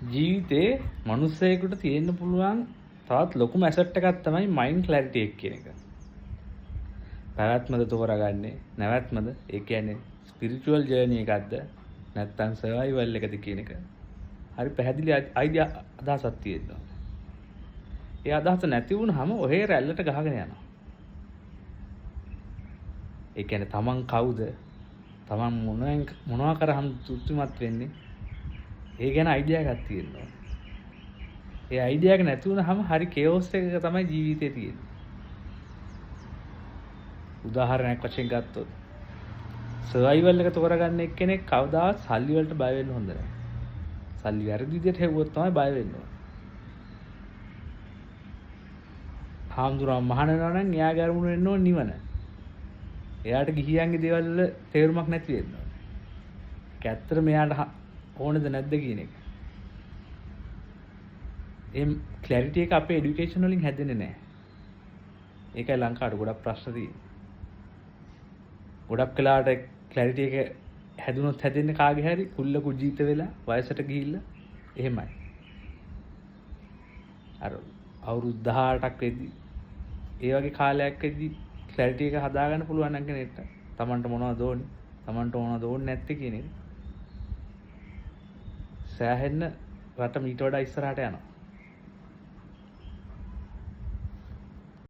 ජීවිතේ මිනිස්සෙකුට තියෙන්න පුළුවන් තවත් ලොකුම ඇසට් එකක් තමයි මයින්ඩ් ක්ලැරිටි එක කියන එක. පැවැත්මද තෝරාගන්නේ නැවැත්මද? ඒ කියන්නේ ස්පිරිචුවල් ජර්නි එකක්ද නැත්නම් සර්වයිවල් එකද කියන එක. හරි පැහැදිලි අදහසක් තියෙනවා. ඒ අදහස නැති වුනහම ඔහේ රැල්ලට ගහගෙන යනවා. ඒ කියන්නේ තමන් කවුද? තමන් මොනවා කරාම තෘප්තිමත් වෙන්නේ? ඒ ගැන අයිඩියා එකක් තියෙනවා. ඒ අයිඩියා එක නැති වුනහම හරි කේෝස් එකක තමයි ජීවිතේ තියෙන්නේ. උදාහරණයක් වශයෙන් ගත්තොත් සර්වයිවල් එක තෝරගන්න එක්කෙනෙක් කවදාවත් සල්ලි වලට බය වෙන්න හොඳ නැහැ. සල්ලි වැරදි විදිහට හෙව්වොත් තමයි බය වෙන්න ඕනේ. හාමුදුරුවෝ මහාන වෙනවා නම් එයාගේ අරමුණ වෙන්න ඕනේ නිවන. එයාට ගිහියන්ගේ දේවල් වල තේරුමක් නැති වෙන්න ඕනේ. ඒක ඇත්තට මෙයාට ඕනද නැද්ද කියන එක. එම් ක්ලැරිටි එක අපේ এডুকেෂන් වලින් හැදෙන්නේ නැහැ. ඒකයි ලංකාවට ගොඩක් ප්‍රශ්න තියෙන්නේ. ගොඩක් වෙලාවට ක්ලැරිටි එක හැදුනොත් හැදෙන්නේ කාගේ හැරි කුල්ල කුජීත වෙලා වයසට ගිහිල්ලා එහෙමයි. අර අවුරුදු 18ක් වෙද්දි ඒ වගේ කාලයක් වෙද්දි ක්ලැරිටි එක හදාගන්න පුළුවන් නම් කෙනෙක්ට තමන්ට මොනවද ඕනේ තමන්ට මොනවද ඕනේ නැත්තේ කියන එක සෑහෙන්න රට මීට වඩා ඉස්සරහට යනවා.